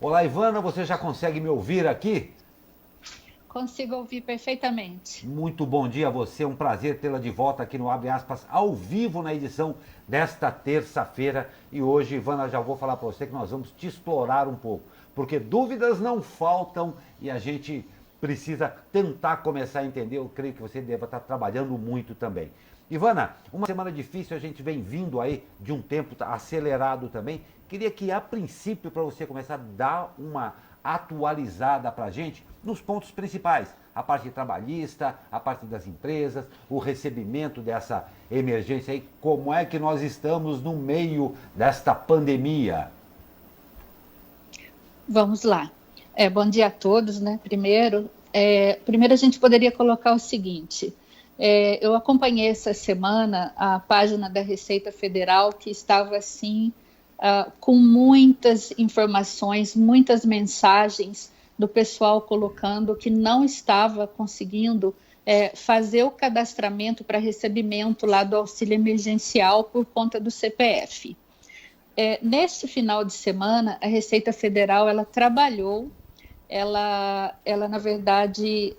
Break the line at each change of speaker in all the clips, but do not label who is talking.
Olá, Ivana, você já consegue me ouvir aqui?
Consigo ouvir perfeitamente.
Muito bom dia a você, um prazer tê-la de volta aqui no Abre Aspas, ao vivo na edição desta terça-feira. E hoje, Ivana, já vou falar para você que nós vamos te explorar um pouco, porque dúvidas não faltam e a gente precisa tentar começar a entender. Eu creio que você deva estar trabalhando muito também. Ivana, uma semana difícil, a gente vem vindo aí de um tempo acelerado também. Queria que, a princípio, para você começar a dar uma atualizada para a gente nos pontos principais. A parte trabalhista, a parte das empresas, o recebimento dessa emergência aí. Como é que nós estamos no meio desta pandemia?
Vamos lá. Bom dia a todos, né? Primeiro a gente poderia colocar o seguinte: eu acompanhei essa semana a página da Receita Federal que estava assim com muitas informações, muitas mensagens do pessoal colocando que não estava conseguindo fazer o cadastramento para recebimento lá do auxílio emergencial por conta do CPF. Neste final de semana, a Receita Federal ela trabalhou, ela na verdade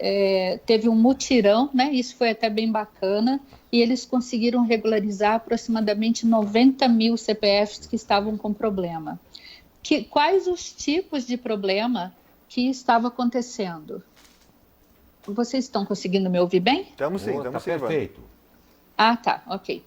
teve um mutirão, né? Isso foi até bem bacana, e eles conseguiram regularizar aproximadamente 90 mil CPFs que estavam com problema. Quais os tipos de problema que estava acontecendo? Vocês estão conseguindo me ouvir bem?
Estamos sim,
Tá
estamos sim, Ivana.
perfeito.
Ah, tá, ok.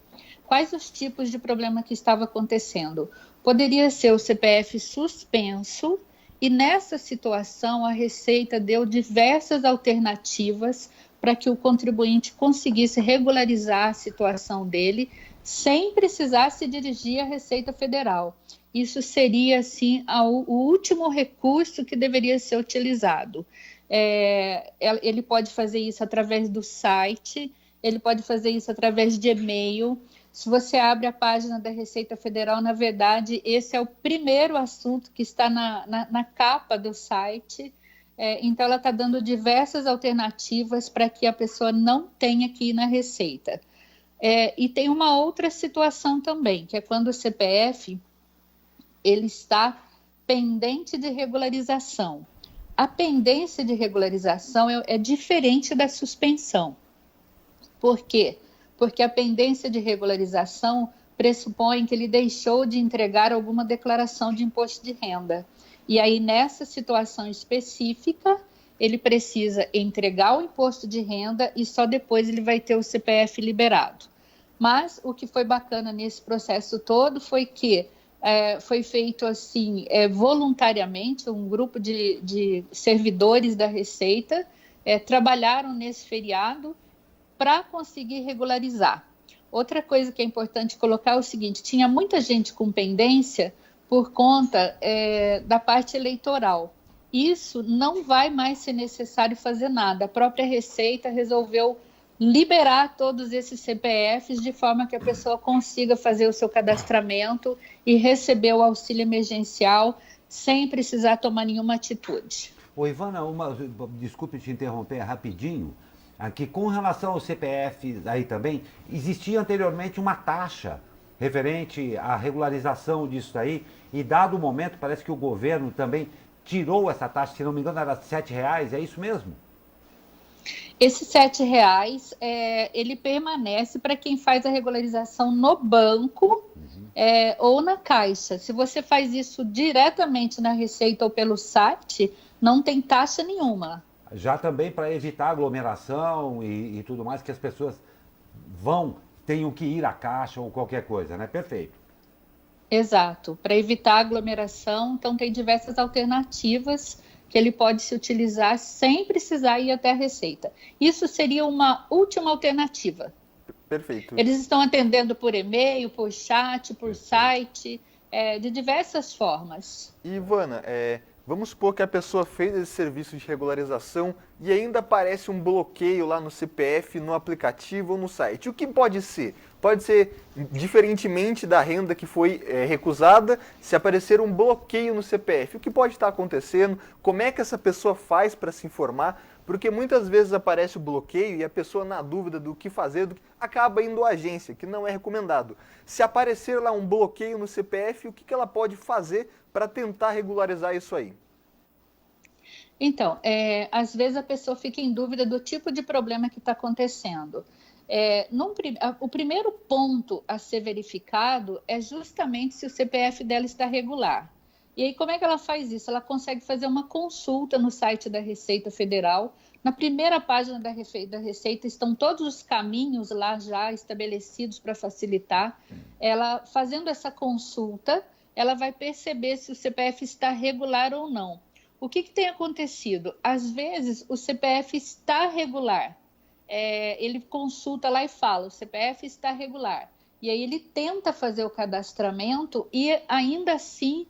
Quais os tipos de problema que estava acontecendo? Poderia ser o CPF suspenso, e nessa situação a Receita deu diversas alternativas para que o contribuinte conseguisse regularizar a situação dele sem precisar se dirigir à Receita Federal. Isso seria, assim, o último recurso que deveria ser utilizado. Ele pode fazer isso através do site, ele pode fazer isso através de e-mail. Se você abre a página da Receita Federal, na verdade, esse é o primeiro assunto que está na capa do site. Então, ela está dando diversas alternativas para que a pessoa não tenha que ir na Receita. E tem uma outra situação também, que é quando o CPF ele está pendente de regularização. A pendência de regularização é diferente da suspensão. Por quê? Porque a pendência de regularização pressupõe que ele deixou de entregar alguma declaração de imposto de renda. E aí, nessa situação específica, ele precisa entregar o imposto de renda e só depois ele vai ter o CPF liberado. Mas o que foi bacana nesse processo todo foi que foi feito assim voluntariamente, um grupo de servidores da Receita trabalharam nesse feriado para conseguir regularizar. Outra coisa que é importante colocar é o seguinte: tinha muita gente com pendência por conta da parte eleitoral. Isso não vai mais ser necessário fazer nada. A própria Receita resolveu liberar todos esses CPFs de forma que a pessoa consiga fazer o seu cadastramento e receber o auxílio emergencial sem precisar tomar nenhuma atitude.
Ô, Ivana, desculpe te interromper rapidinho. Aqui, com relação ao CPF aí também, existia anteriormente uma taxa referente à regularização disso aí, e dado o momento, parece que o governo também tirou essa taxa, se não me engano, era R$ 7, é isso mesmo?
Esses R$ 7, ele permanece para quem faz a regularização no banco ou na Caixa. Se você faz isso diretamente na Receita ou pelo site, não tem taxa nenhuma.
Já também para evitar aglomeração e tudo mais, que as pessoas tenham que ir à caixa ou qualquer coisa, né? Perfeito.
Exato, para evitar aglomeração, então tem diversas alternativas que ele pode se utilizar sem precisar ir até a Receita. Isso seria uma última alternativa.
Perfeito.
Eles estão atendendo por e-mail, por chat, por site, de diversas formas.
Ivana, vamos supor que a pessoa fez esse serviço de regularização e ainda aparece um bloqueio lá no CPF, no aplicativo ou no site. O que pode ser? Pode ser, diferentemente da renda que foi recusada, se aparecer um bloqueio no CPF. O que pode estar acontecendo? Como é que essa pessoa faz para se informar? Porque muitas vezes aparece o bloqueio e a pessoa, na dúvida do que fazer, acaba indo à agência, que não é recomendado. Se aparecer lá um bloqueio no CPF, o que ela pode fazer para tentar regularizar isso aí?
Então, às vezes a pessoa fica em dúvida do tipo de problema que está acontecendo. O primeiro ponto a ser verificado é justamente se o CPF dela está regular. E aí, como é que ela faz isso? Ela consegue fazer uma consulta no site da Receita Federal. Na primeira página da Receita estão todos os caminhos lá já estabelecidos para facilitar. Ela, fazendo essa consulta, ela vai perceber se o CPF está regular ou não. O que tem acontecido? Às vezes, o CPF está regular. Ele consulta lá e fala, o CPF está regular. E aí ele tenta fazer o cadastramento e ainda assim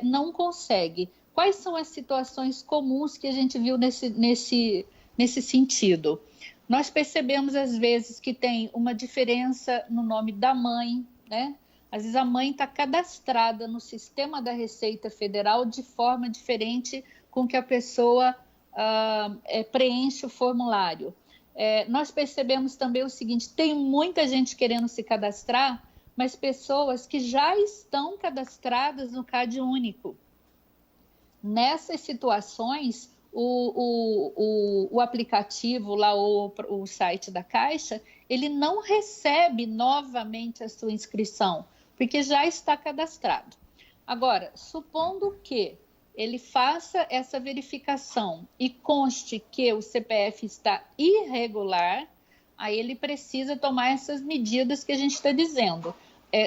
não consegue. Quais são as situações comuns que a gente viu nesse sentido? Nós percebemos, às vezes, que tem uma diferença no nome da mãe, né? Às vezes a mãe está cadastrada no sistema da Receita Federal de forma diferente com que a pessoa preenche o formulário. Nós percebemos também o seguinte, tem muita gente querendo se cadastrar, mas pessoas que já estão cadastradas no CadÚnico. Nessas situações, o aplicativo, lá, o site da Caixa, ele não recebe novamente a sua inscrição, porque já está cadastrado. Agora, supondo que ele faça essa verificação e conste que o CPF está irregular, aí ele precisa tomar essas medidas que a gente está dizendo.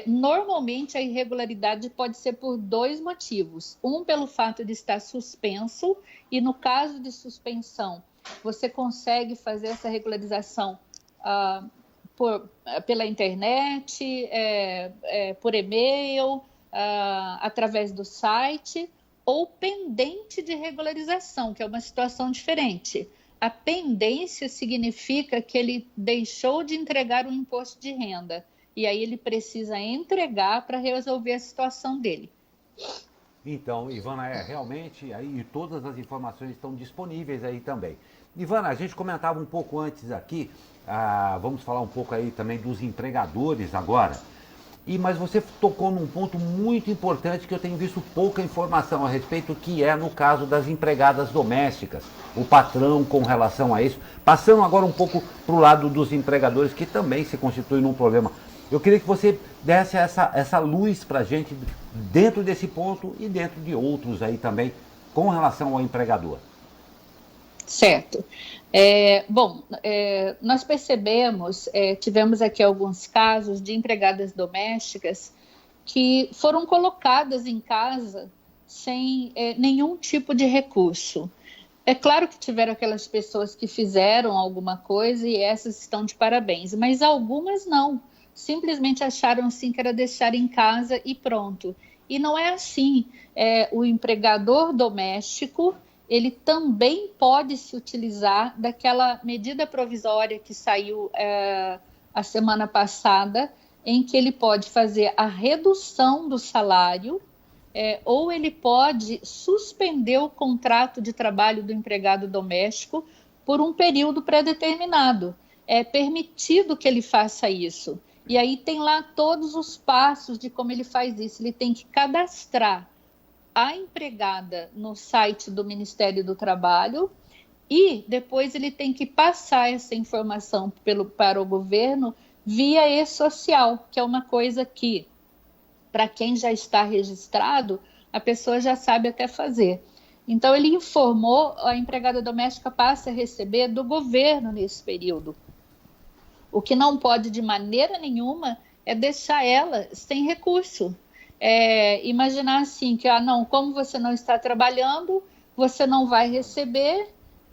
Normalmente, a irregularidade pode ser por dois motivos. Um, pelo fato de estar suspenso, e no caso de suspensão, você consegue fazer essa regularização pela internet, por e-mail, através do site, ou pendente de regularização, que é uma situação diferente. A pendência significa que ele deixou de entregar o imposto de renda, e aí ele precisa entregar para resolver a situação dele.
Então, Ivana, realmente, aí todas as informações estão disponíveis aí também. Ivana, a gente comentava um pouco antes aqui, vamos falar um pouco aí também dos empregadores agora, mas você tocou num ponto muito importante que eu tenho visto pouca informação a respeito, que é no caso das empregadas domésticas, o patrão com relação a isso. Passando agora um pouco para o lado dos empregadores, que também se constitui num problema. Eu queria que você desse essa luz para a gente dentro desse ponto e dentro de outros aí também, com relação ao empregador.
Certo. Nós percebemos, tivemos aqui alguns casos de empregadas domésticas que foram colocadas em casa sem nenhum tipo de recurso. É claro que tiveram aquelas pessoas que fizeram alguma coisa e essas estão de parabéns, mas algumas não. Simplesmente acharam assim que era deixar em casa e pronto. E não é assim. O empregador doméstico, ele também pode se utilizar daquela medida provisória que saiu a semana passada, em que ele pode fazer a redução do salário, ou ele pode suspender o contrato de trabalho do empregado doméstico por um período pré-determinado. É permitido que ele faça isso. E aí tem lá todos os passos de como ele faz isso. Ele tem que cadastrar a empregada no site do Ministério do Trabalho e depois ele tem que passar essa informação para o governo via e-social, que é uma coisa que, para quem já está registrado, a pessoa já sabe até fazer. Então, ele informou, a empregada doméstica passa a receber do governo nesse período. O que não pode, de maneira nenhuma, é deixar ela sem recurso. Imaginar assim, que como você não está trabalhando, você não vai receber,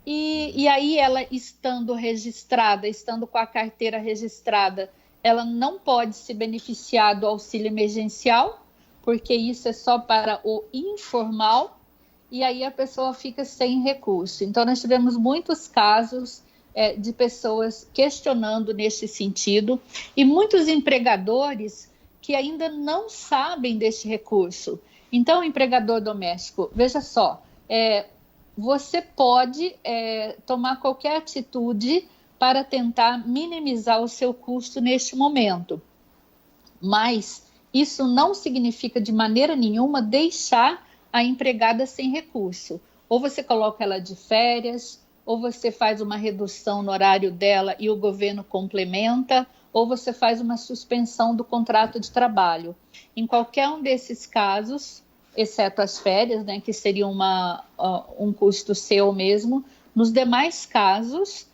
e aí ela, estando registrada, estando com a carteira registrada, ela não pode se beneficiar do auxílio emergencial, porque isso é só para o informal, e aí a pessoa fica sem recurso. Então, nós tivemos muitos casos de pessoas questionando nesse sentido, e muitos empregadores que ainda não sabem deste recurso. Então, o empregador doméstico, veja só, você pode tomar qualquer atitude para tentar minimizar o seu custo neste momento, mas isso não significa de maneira nenhuma deixar a empregada sem recurso. Ou você coloca ela de férias, ou você faz uma redução no horário dela e o governo complementa, ou você faz uma suspensão do contrato de trabalho. Em qualquer um desses casos, exceto as férias, né, que seria um custo seu mesmo, nos demais casos,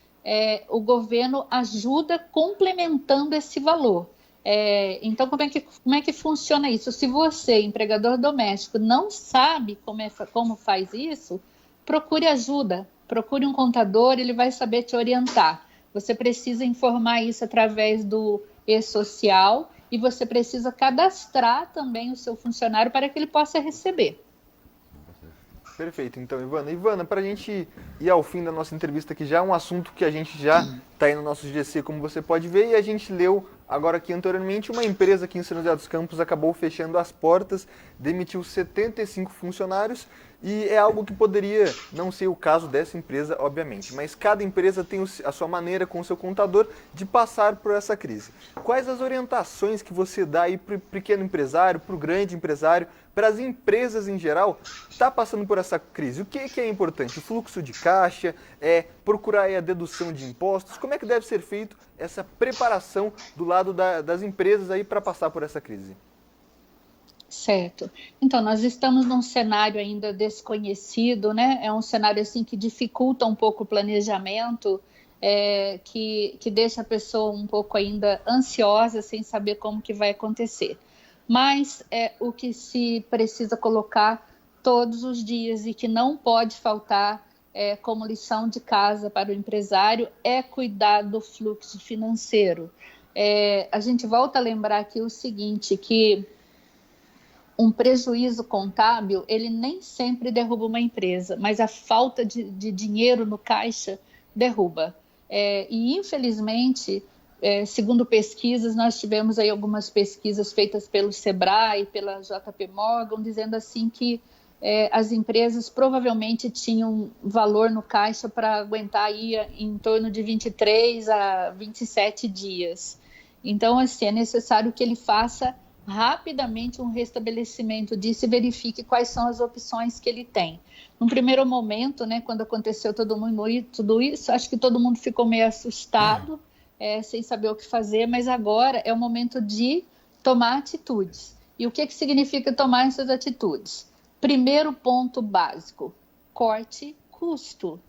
o governo ajuda complementando esse valor. Então, como é que funciona isso? Se você, empregador doméstico, não sabe como faz isso, procure ajuda, procure um contador, ele vai saber te orientar. Você precisa informar isso através do e-social e você precisa cadastrar também o seu funcionário para que ele possa receber.
Perfeito, então, Ivana. Ivana, para a gente ir ao fim da nossa entrevista, que já é um assunto que a gente já está aí no nosso GC, como você pode ver, e a gente leu agora aqui anteriormente, uma empresa aqui em São José dos Campos acabou fechando as portas, demitiu 75 funcionários, e é algo que poderia não ser o caso dessa empresa, obviamente, mas cada empresa tem a sua maneira com o seu contador de passar por essa crise. Quais as orientações que você dá aí para o pequeno empresário, para o grande empresário, para as empresas em geral, está passando por essa crise? O que é importante? O fluxo de caixa, procurar aí a dedução de impostos? Como é que deve ser feito essa preparação do lado das empresas aí para passar por essa crise?
Certo. Então, nós estamos num cenário ainda desconhecido, né? É um cenário assim que dificulta um pouco o planejamento, que deixa a pessoa um pouco ainda ansiosa, sem saber como que vai acontecer. Mas o que se precisa colocar todos os dias e que não pode faltar como lição de casa para o empresário é cuidar do fluxo financeiro. A gente volta a lembrar aqui o seguinte, que um prejuízo contábil, ele nem sempre derruba uma empresa, mas a falta de dinheiro no caixa derruba. E, infelizmente, segundo pesquisas, nós tivemos aí algumas pesquisas feitas pelo Sebrae, pela JP Morgan, dizendo assim que as empresas provavelmente tinham valor no caixa para aguentar aí em torno de 23 a 27 dias. Então, assim, é necessário que ele faça rapidamente um restabelecimento disso e verifique quais são as opções que ele tem. Num primeiro momento, né, quando aconteceu tudo isso, acho que todo mundo ficou meio assustado, sem saber o que fazer, mas agora é o momento de tomar atitudes. E o que significa tomar essas atitudes? Primeiro ponto básico, corte custo.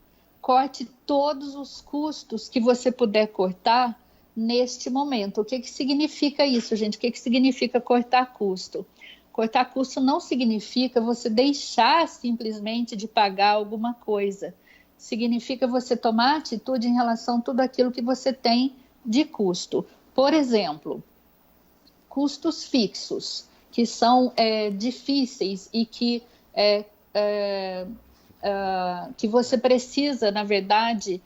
Corte todos os custos que você puder cortar neste momento. O que significa isso, gente? O que significa cortar custo? Cortar custo não significa você deixar simplesmente de pagar alguma coisa. Significa você tomar atitude em relação a tudo aquilo que você tem de custo. Por exemplo, custos fixos, que são difíceis e que você precisa, na verdade,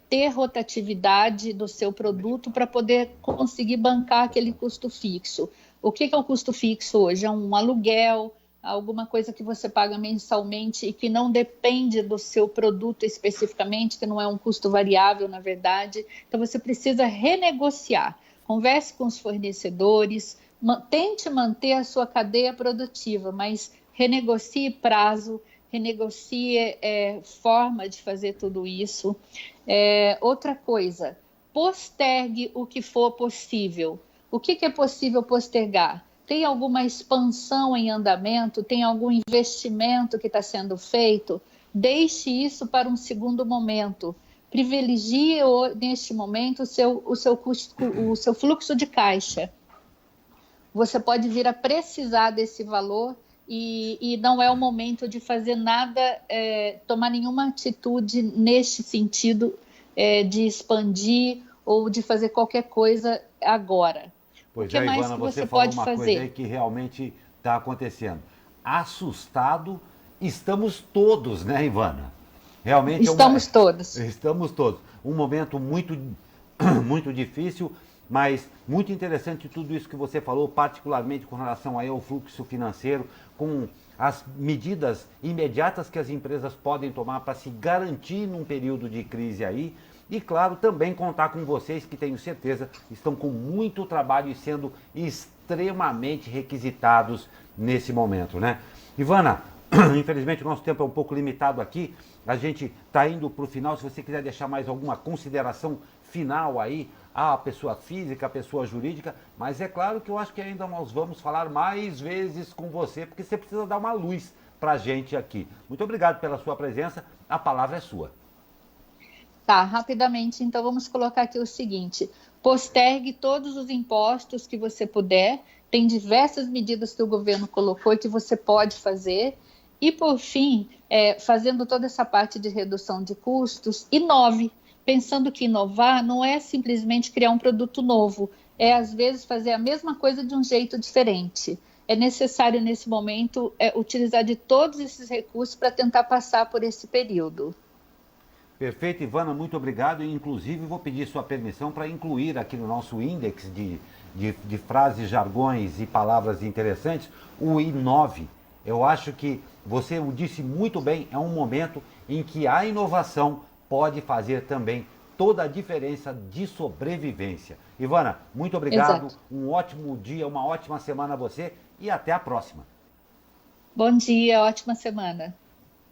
ter rotatividade do seu produto para poder conseguir bancar aquele custo fixo. O que é o custo fixo hoje? É um aluguel, alguma coisa que você paga mensalmente e que não depende do seu produto especificamente, que não é um custo variável, na verdade. Então, você precisa renegociar. Converse com os fornecedores, tente manter a sua cadeia produtiva, mas renegocie prazo, renegocie forma de fazer tudo isso. Outra coisa, postergue o que for possível. O que é possível postergar? Tem alguma expansão em andamento? Tem algum investimento que está sendo feito? Deixe isso para um segundo momento. Privilegie neste momento o seu fluxo de caixa. Você pode vir a precisar desse valor e não é o momento de fazer nada, tomar nenhuma atitude neste sentido de expandir ou de fazer qualquer coisa agora.
Pois
o que mais
Ivana,
que
você
você
falou
pode
uma
fazer?
coisa aí que realmente está acontecendo. Assustado estamos todos, né, Ivana? Realmente
Estamos todos.
Estamos todos. Um momento muito, muito difícil, mas muito interessante tudo isso que você falou, particularmente com relação aí ao fluxo financeiro, com as medidas imediatas que as empresas podem tomar para se garantir num período de crise aí. E, claro, também contar com vocês, que tenho certeza estão com muito trabalho e sendo extremamente extremamente requisitados nesse momento, né? Ivana, infelizmente o nosso tempo é um pouco limitado aqui, a gente está indo para o final. Se você quiser deixar mais alguma consideração final aí, a pessoa física, a pessoa jurídica, mas é claro que eu acho que ainda nós vamos falar mais vezes com você, porque você precisa dar uma luz para a gente aqui. Muito obrigado pela sua presença, a palavra é sua.
Tá, rapidamente, então vamos colocar aqui o seguinte: postergue todos os impostos que você puder, tem diversas medidas que o governo colocou e que você pode fazer, e por fim, fazendo toda essa parte de redução de custos, inove, pensando que inovar não é simplesmente criar um produto novo, é às vezes fazer a mesma coisa de um jeito diferente. É necessário nesse momento utilizar de todos esses recursos para tentar passar por esse período.
Perfeito, Ivana, muito obrigado. E, inclusive, vou pedir sua permissão para incluir aqui no nosso índex de frases, jargões e palavras interessantes, o inove. Eu acho que você o disse muito bem, é um momento em que a inovação pode fazer também toda a diferença de sobrevivência. Ivana, muito obrigado,
Exato.
um ótimo dia, uma ótima semana a você e até a próxima.
Bom dia, ótima semana.